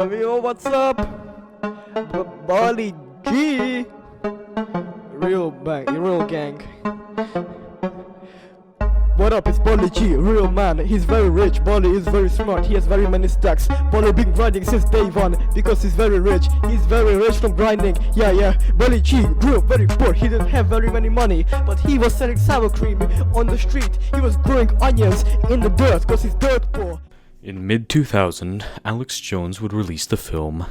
Yo, what's up? Bali G. Real gang. What up, it's Bali G, real man. He's very rich, Bali is very smart, he has very many stacks. Bali been grinding since day one, because he's very rich. He's very rich from grinding, yeah. Bali G grew up very poor, he didn't have very many money, but he was selling sour cream on the street. He was growing onions in the dirt, cause he's dirt poor. In mid-2000, Alex Jones would release the film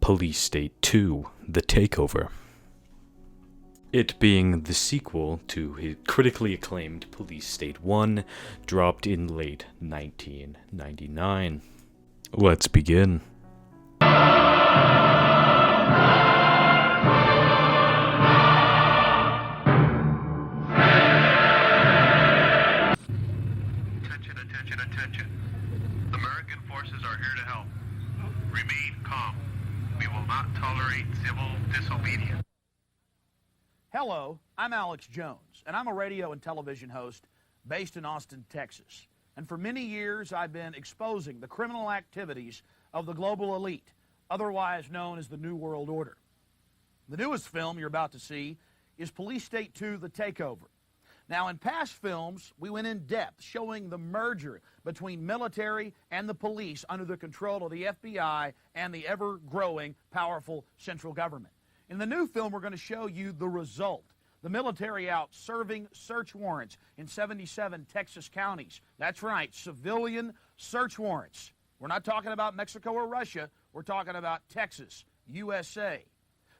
Police State 2: The Takeover. It being the sequel to his critically acclaimed Police State 1, dropped in late 1999. Let's begin. Attention. American forces are here to help. Remain calm. We will not tolerate civil disobedience. Hello, I'm Alex Jones, and I'm a radio and television host based in Austin, Texas. And for many years, I've been exposing the criminal activities of the global elite, otherwise known as the New World Order. The newest film you're about to see is Police State 2: The Takeover. Now, in past films, we went in depth showing the merger between military and the police under the control of the FBI and the ever-growing, powerful central government. In the new film, we're going to show you the result. The military out serving search warrants in 77 Texas counties. That's right, civilian search warrants. We're not talking about Mexico or Russia. We're talking about Texas, USA.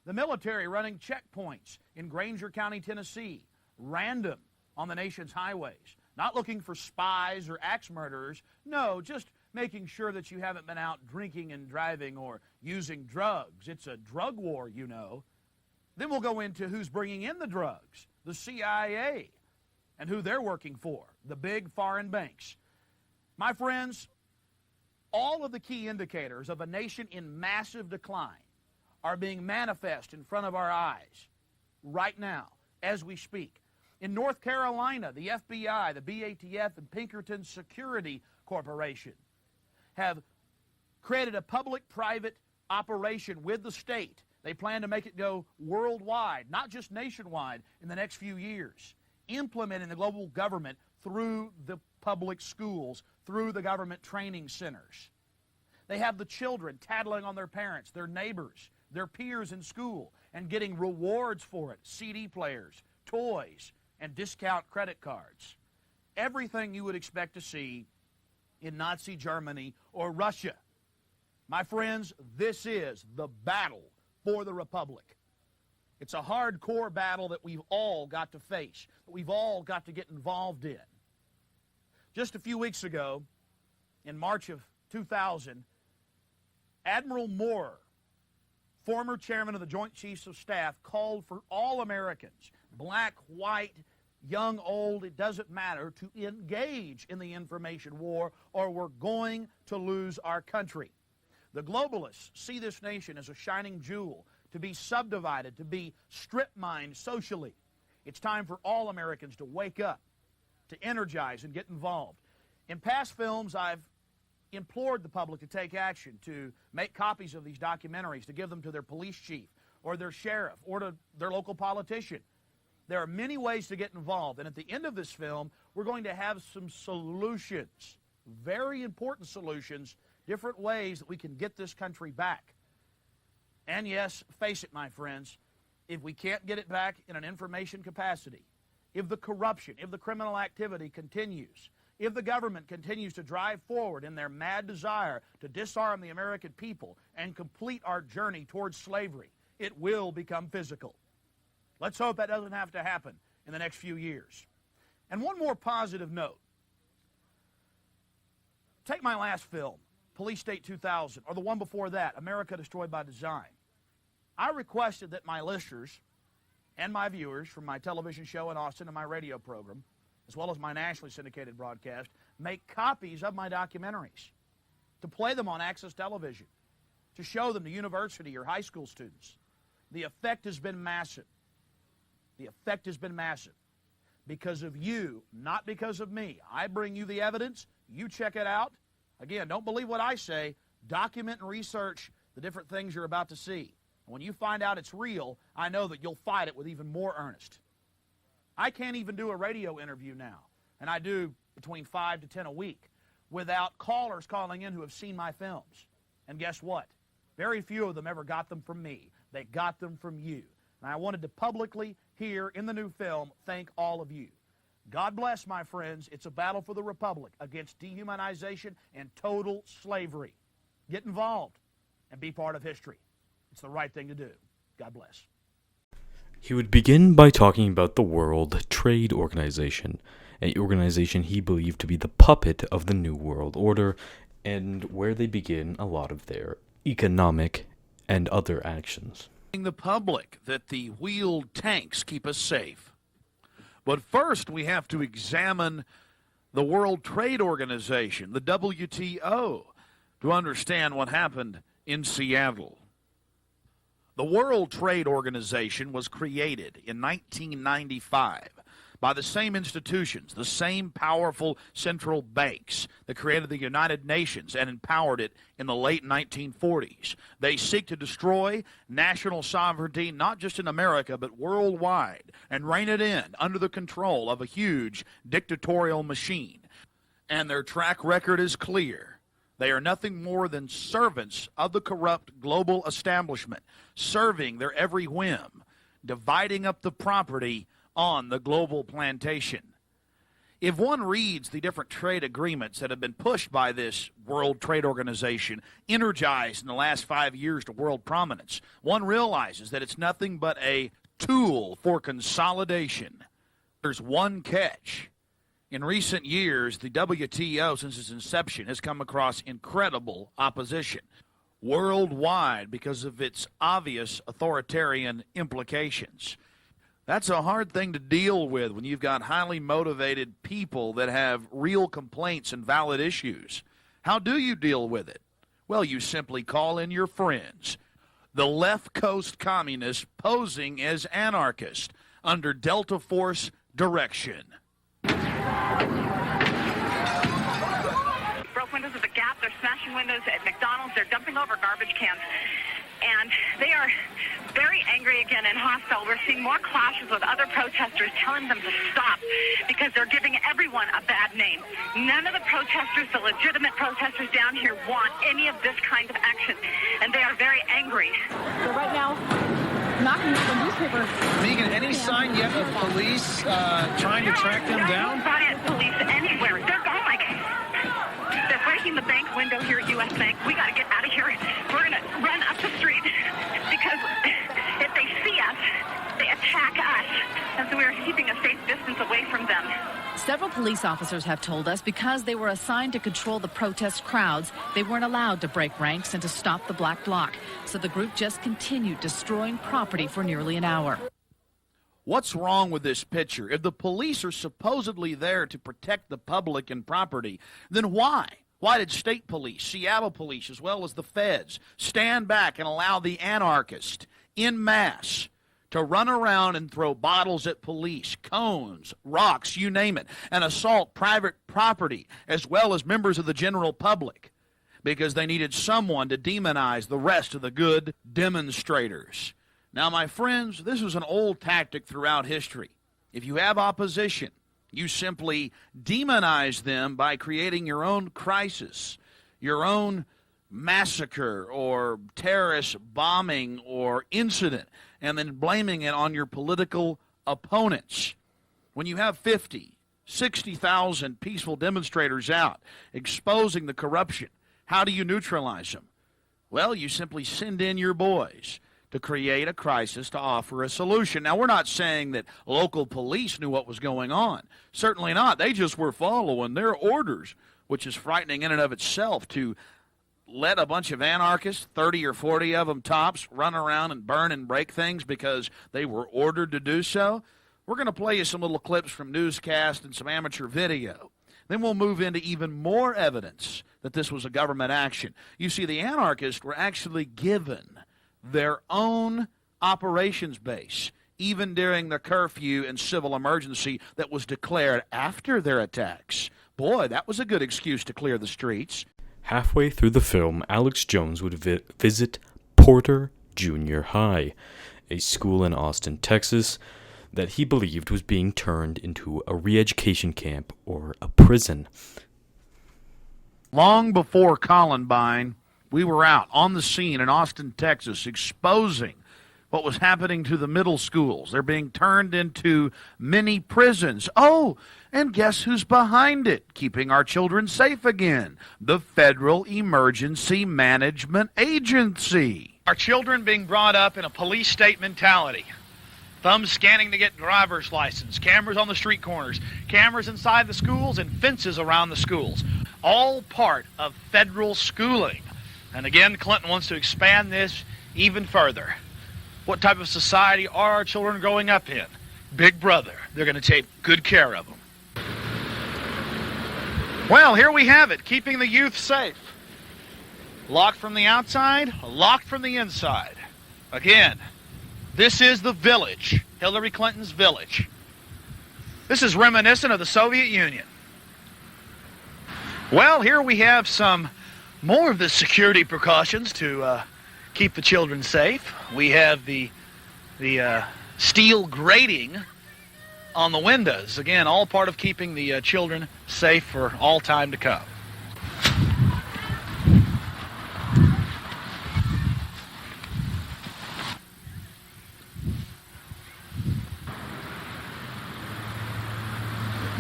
The military running checkpoints in Granger County, Tennessee, random on the nation's highways. Not looking for spies or axe murderers. No, just making sure that you haven't been out drinking and driving or using drugs. It's a drug war, you know. Then we'll go into who's bringing in the drugs, the CIA, and who they're working for, the big foreign banks. My friends, all of the key indicators of a nation in massive decline are being manifest in front of our eyes right now as we speak. In North Carolina, the FBI, the BATF, and Pinkerton Security Corporation have created a public-private operation with the state. They plan to make it go worldwide, not just nationwide, in the next few years, implementing the global government through the public schools, through the government training centers. They have the children tattling on their parents, their neighbors, their peers in school, and getting rewards for it, CD players, toys, and discount credit cards. Everything you would expect to see in Nazi Germany or Russia. My friends, this is the battle for the Republic. It's a hardcore battle that we've all got to face, that we've all got to get involved in. Just a few weeks ago, in March of 2000, Admiral Moore, former chairman of the Joint Chiefs of Staff, called for all Americans, black, white, young, old, it doesn't matter, to engage in the information war or we're going to lose our country. The globalists see this nation as a shining jewel, to be subdivided, to be strip-mined socially. It's time for all Americans to wake up, to energize and get involved. In past films, I've implored the public to take action, to make copies of these documentaries, to give them to their police chief or their sheriff or to their local politician. There are many ways to get involved, and at the end of this film, we're going to have some solutions, very important solutions, different ways that we can get this country back. And yes, face it, my friends, if we can't get it back in an information capacity, if the corruption, if the criminal activity continues, if the government continues to drive forward in their mad desire to disarm the American people and complete our journey towards slavery, it will become physical. Let's hope that doesn't have to happen in the next few years. And one more positive note. Take my last film, Police State 2000, or the one before that, America Destroyed by Design. I requested that my listeners and my viewers from my television show in Austin and my radio program, as well as my nationally syndicated broadcast, make copies of my documentaries, to play them on Access Television, to show them to university or high school students. The effect has been massive. The effect has been massive because of you, not because of me. I bring you the evidence. You check it out. Again, don't believe what I say. Document and research the different things you're about to see. And when you find out it's real, I know that you'll fight it with even more earnest. I can't even do a radio interview now, and I do between 5 to 10 a week, without callers calling in who have seen my films. And guess what? Very few of them ever got them from me. They got them from you. And I wanted to publicly, here in the new film, thank all of you. God bless, my friends. It's a battle for the Republic against dehumanization and total slavery. Get involved and be part of history. It's the right thing to do. God bless. He would begin by talking about the World Trade Organization, an organization he believed to be the puppet of the New World Order, and where they begin a lot of their economic and other actions. The public that the wheeled tanks keep us safe. But first, we have to examine the World Trade Organization, the WTO, to understand what happened in Seattle. The World Trade Organization was created in 1995 by the same institutions, the same powerful central banks that created the United Nations and empowered it in the late 1940s. They seek to destroy national sovereignty, not just in America, but worldwide, and rein it in under the control of a huge dictatorial machine. And their track record is clear. They are nothing more than servants of the corrupt global establishment, serving their every whim, dividing up the property on the global plantation. If one reads the different trade agreements that have been pushed by this World Trade Organization, energized in the last 5 years to world prominence, one realizes that it's nothing but a tool for consolidation. There's one catch. In recent years, the WTO, since its inception, has come across incredible opposition worldwide because of its obvious authoritarian implications. That's a hard thing to deal with when you've got highly motivated people that have real complaints and valid issues. How do you deal with it? Well, you simply call in your friends, the left coast communists posing as anarchists under Delta Force direction. Broke windows at the Gap, they're smashing windows at McDonald's, they're dumping over garbage cans. And they are very angry again and hostile. We're seeing more clashes with other protesters telling them to stop because they're giving everyone a bad name. None of the protesters, the legitimate protesters down here, want any of this kind of action. And they are very angry. So right now, knocking at the newspaper. Megan, any sign yet of police trying to track them down? Riot police anywhere. They're going like they're breaking the bank window here at U.S. Bank. We got to get out of here. We're going to run up the street because if they see us, they attack us. And so we're keeping a safe distance away from them. Several police officers have told us because they were assigned to control the protest crowds, they weren't allowed to break ranks and to stop the Black Bloc. So the group just continued destroying property for nearly an hour. What's wrong with this picture? If the police are supposedly there to protect the public and property, then why? Why did state police, Seattle police, as well as the feds, stand back and allow the anarchists en masse to run around and throw bottles at police, cones, rocks, you name it, and assault private property as well as members of the general public? Because they needed someone to demonize the rest of the good demonstrators. Now, my friends, this is an old tactic throughout history. If you have opposition, you simply demonize them by creating your own crisis, your own massacre or terrorist bombing or incident, and then blaming it on your political opponents. When you have 50, 60,000 peaceful demonstrators out exposing the corruption, how do you neutralize them? Well, you simply send in your boys to create a crisis to offer a solution. Now, we're not saying that local police knew what was going on. Certainly not. They just were following their orders, which is frightening in and of itself to let a bunch of anarchists, 30 or 40 of them tops, run around and burn and break things because they were ordered to do so. We're going to play you some little clips from newscast and some amateur video. Then we'll move into even more evidence that this was a government action. You see, the anarchists were actually given their own operations base, even during the curfew and civil emergency that was declared after their attacks. Boy, that was a good excuse to clear the streets. Halfway through the film, Alex Jones would visit Porter Junior High, a school in Austin, Texas, that he believed was being turned into a re-education camp or a prison. Long before Columbine, we were out on the scene in Austin, Texas, exposing what was happening to the middle schools. They're being turned into mini prisons. Oh, and guess who's behind it? Keeping our children safe again. The Federal Emergency Management Agency. Our children being brought up in a police state mentality. Thumbs scanning to get driver's license, cameras on the street corners, cameras inside the schools, and fences around the schools. All part of federal schooling. And again, Clinton wants to expand this even further. What type of society are our children growing up in? Big Brother. They're going to take good care of them. Well, here we have it, keeping the youth safe. Locked from the outside, locked from the inside. Again, this is the village, Hillary Clinton's village. This is reminiscent of the Soviet Union. Well, here we have some more of the security precautions to keep the children safe. We have the steel grating on the windows. Again, all part of keeping the children safe for all time to come.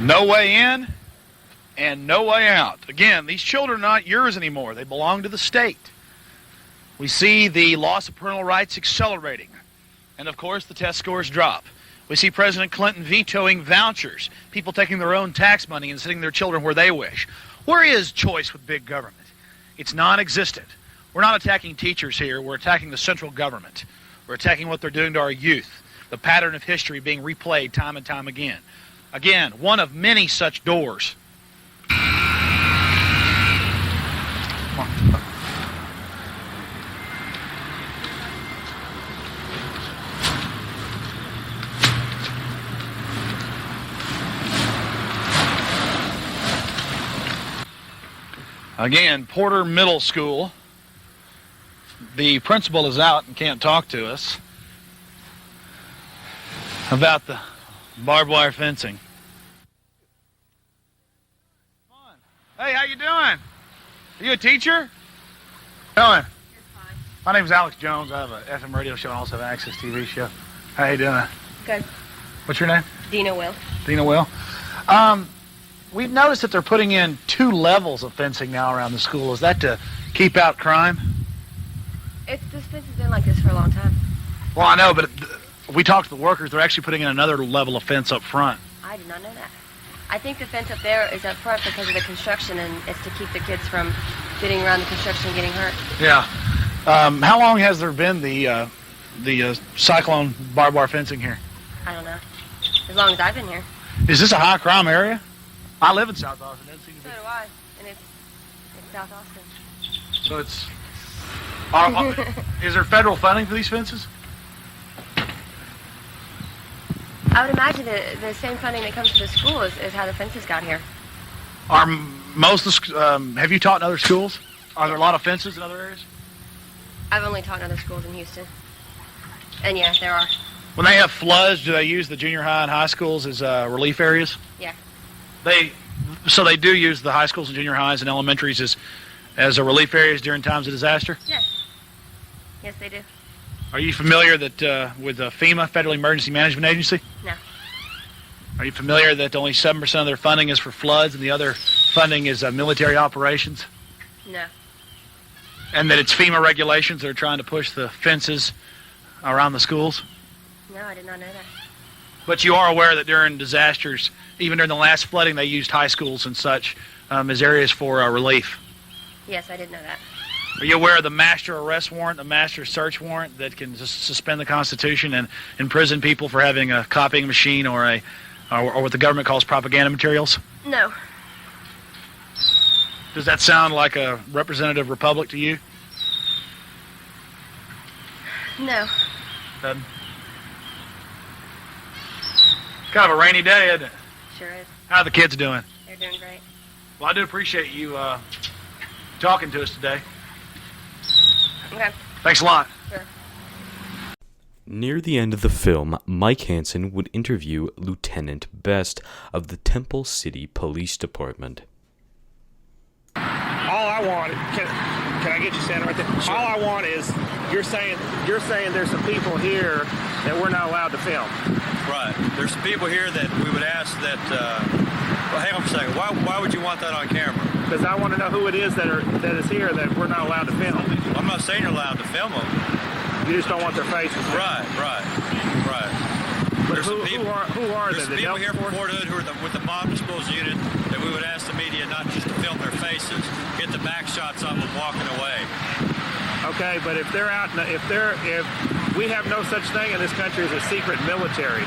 No way in and no way out. Again, these children are not yours anymore. They belong to the state. We see the loss of parental rights accelerating. And of course, the test scores drop. We see President Clinton vetoing vouchers, people taking their own tax money and sending their children where they wish. Where is choice with big government? It's non-existent. We're not attacking teachers here. We're attacking the central government. We're attacking what they're doing to our youth, the pattern of history being replayed time and time again. Again, one of many such doors. Come on. Again, Porter Middle School. The principal is out and can't talk to us about the barbed wire fencing. Hey, how you doing? Are you a teacher? How you doing? My name is Alex Jones. I have an FM radio show and also have an Access TV show. How you doing? Good. What's your name? Dina Will. Dina Will. We've noticed that they're putting in 2 levels of fencing now around the school. Is that to keep out crime? This fence has been like this for a long time. Well, I know, but we talked to the workers. They're actually putting in another level of fence up front. I did not know that. I think the fence up there is up front because of the construction, and it's to keep the kids from getting around the construction and getting hurt. Yeah. How long has there been the cyclone barbed wire fencing here? I don't know. As long as I've been here. Is this a high crime area? I live in South Austin. So do I, and it's South Austin. So it's... is there federal funding for these fences? I would imagine that the same funding that comes to the school is how the fences got here. Are most of the, have you taught in other schools? Are there a lot of fences in other areas? I've only taught in other schools in Houston. And yeah, there are. When they have floods, do they use the junior high and high schools as relief areas? Yeah. So they do use the high schools and junior highs and elementaries as a relief areas during times of disaster? Yes. Yes, they do. Are you familiar that with the FEMA, Federal Emergency Management Agency? No. Are you familiar that only 7% of their funding is for floods and the other funding is military operations? No. And that it's FEMA regulations that are trying to push the fences around the schools? No, I did not know that. But you are aware that during disasters, even during the last flooding, they used high schools and such as areas for relief? Yes, I did know that. Are you aware of the master arrest warrant, the master search warrant that can just suspend the Constitution and imprison people for having a copying machine or what the government calls propaganda materials? No. Does that sound like a representative republic to you? No. Doesn't. Kind of a rainy day, isn't it? Sure is. How are the kids doing? They're doing great. Well, I do appreciate you talking to us today. Okay. Thanks a lot. Sure. Near the end of the film, Mike Hansen would interview Lieutenant Best of the Temple City Police Department. All I want, can I get you standing right there? Sure. All I want is, you're saying there's some people here that we're not allowed to film. Right. There's some people here that we would ask that, well, hang on a second. Why would you want that on camera? Because I want to know who it is that is here that we're not allowed to film. I'm not saying you're allowed to film them. You just don't want their faces. Right. But who are they? There's people here from Fort Hood who are with the bomb disposal unit that we would ask the media not just to film their faces, get the back shots of them walking away. Okay, but if they're out, if we have no such thing in this country as a secret military.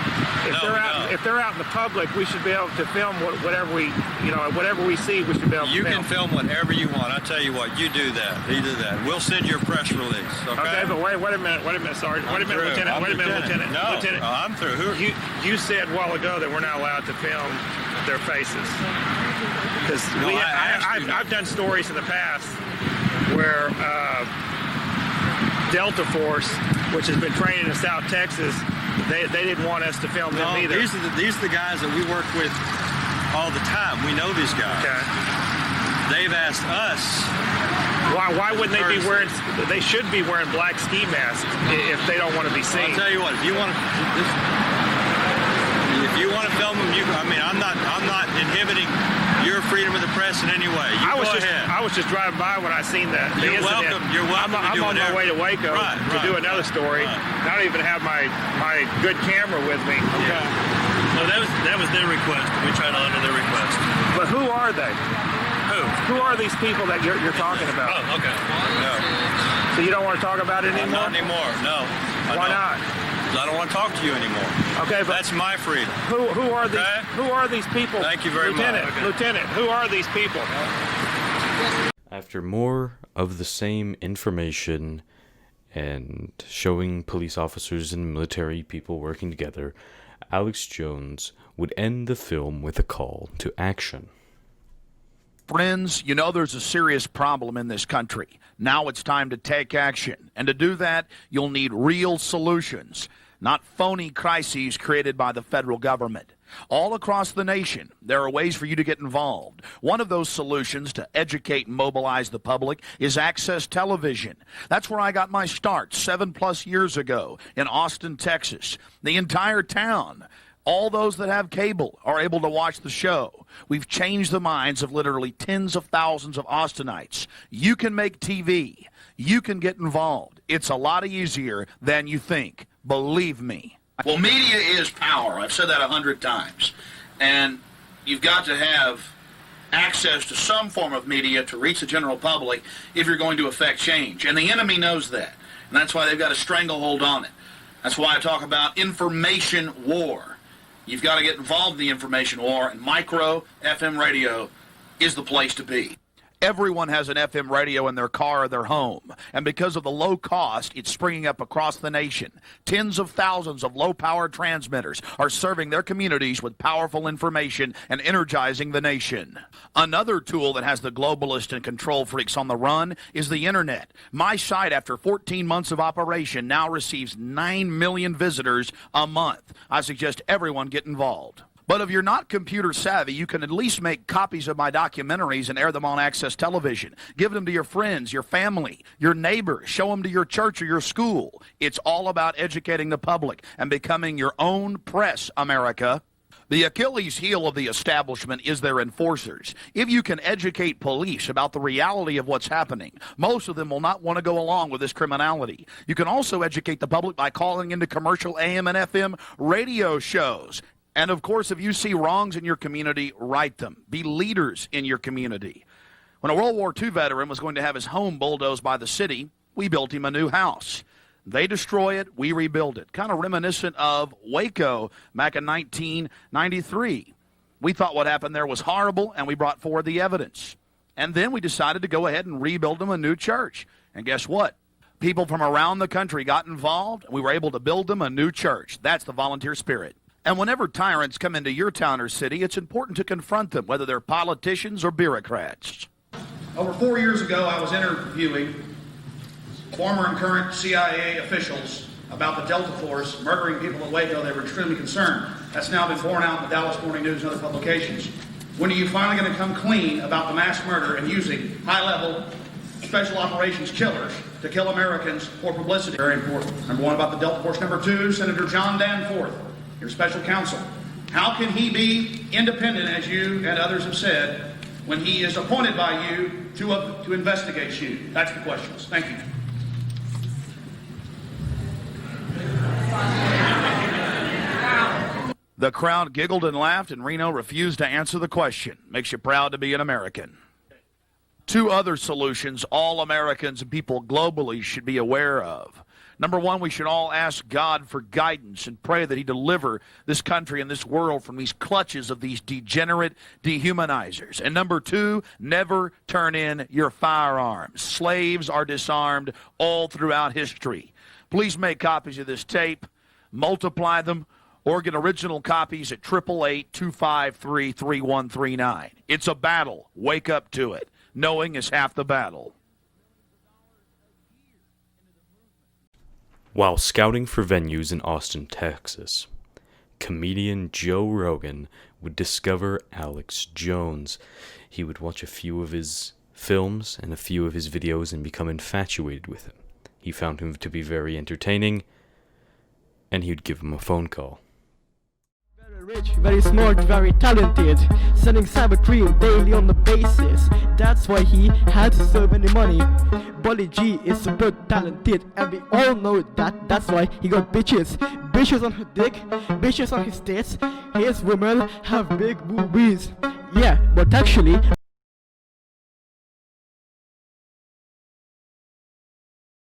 If they're out in the public, we should be able to film whatever we see. We should be able to film. You can film whatever you want. I tell you what, you do that. We'll send you a press release. Okay, but wait a minute, Sergeant. Wait a minute, Lieutenant. No, Lieutenant. I'm through. You said a while ago that we're not allowed to film their faces. Because I've done stories in the past where Delta Force, which has been training in South Texas, they didn't want us to film them either. These are the guys that we work with all the time. We know these guys. Okay. They've asked us. Why wouldn't they be wearing? They should be wearing black ski masks if they don't want to be seen. I'll tell you what. If you want to film them, I'm not inhibiting your freedom of the press in any way. I was just driving by when I seen that. You're welcome. I'm on my way to Waco to do another story. Right. I don't even have my good camera with me. Okay. No, that was their request. We try to honor their request. But who are they? Who are these people that you're talking about? Oh, okay. No. So you don't want to talk about it anymore? Not anymore. No. Why not? I don't want to talk to you anymore. Okay, but that's my freedom. Who are these? Okay? Who are these people? Thank you very much. Lieutenant, who are these people? After more of the same information and showing police officers and military people working together, Alex Jones would end the film with a call to action. Friends, you know there's a serious problem in this country. Now it's time to take action. And to do that, you'll need real solutions, not phony crises created by the federal government. All across the nation, there are ways for you to get involved. One of those solutions to educate and mobilize the public is Access Television. That's where I got my start 7+ years ago in Austin, Texas. The entire town, all those that have cable, are able to watch the show. We've changed the minds of literally tens of thousands of Austinites. You can make TV. You can get involved. It's a lot easier than you think. Believe me. Well, media is power. I've said that 100 times. And you've got to have access to some form of media to reach the general public if you're going to affect change. And the enemy knows that. And that's why they've got a stranglehold on it. That's why I talk about information war. You've got to get involved in the information war, and micro FM radio is the place to be. Everyone has an FM radio in their car or their home, and because of the low cost, it's springing up across the nation. Tens of thousands of low-power transmitters are serving their communities with powerful information and energizing the nation. Another tool that has the globalists and control freaks on the run is the internet. My site, after 14 months of operation, now receives 9 million visitors a month. I suggest everyone get involved. But if you're not computer savvy, you can at least make copies of my documentaries and air them on Access Television. Give them to your friends, your family, your neighbors. Show them to your church or your school. It's all about educating the public and becoming your own press, America. The Achilles heel of the establishment is their enforcers. If you can educate police about the reality of what's happening, most of them will not want to go along with this criminality. You can also educate the public by calling into commercial AM and FM radio shows. And, of course, if you see wrongs in your community, right them. Be leaders in your community. When a World War II veteran was going to have his home bulldozed by the city, we built him a new house. They destroy it, we rebuild it. Kind of reminiscent of Waco back in 1993. We thought what happened there was horrible, and we brought forward the evidence. And then we decided to go ahead and rebuild them a new church. And guess what? People from around the country got involved, and we were able to build them a new church. That's the volunteer spirit. And whenever tyrants come into your town or city, it's important to confront them, whether they're politicians or bureaucrats. Over 4 years ago, I was interviewing former and current CIA officials about the Delta Force murdering people at Waco. They were extremely concerned. That's now been borne out in the Dallas Morning News and other publications. When are you finally going to come clean about the mass murder and using high-level special operations killers to kill Americans for publicity? Very important. Number one, about the Delta Force. Number two, Senator John Danforth, your special counsel. How can he be independent, as you and others have said, when he is appointed by you to investigate you? That's the questions. Thank you. The crowd giggled and laughed, and Reno refused to answer the question. Makes you proud to be an American. Two other solutions all Americans and people globally should be aware of. Number one, we should all ask God for guidance and pray that he deliver this country and this world from these clutches of these degenerate dehumanizers. And number two, never turn in your firearms. Slaves are disarmed all throughout history. Please make copies of this tape, multiply them, or get original copies at 888-253-3139. It's a battle. Wake up to it. Knowing is half the battle. While scouting for venues in Austin, Texas, comedian Joe Rogan would discover Alex Jones. He would watch a few of his films and a few of his videos and become infatuated with him. He found him to be very entertaining, and he would give him a phone call. Very rich, very smart, very talented, selling Cybercream daily on the basis. That's why he had so many money. Bolly G is super talented, and we all know that. That's why he got bitches. Bitches on her dick, bitches on his tits. His women have big boobies. Yeah, but actually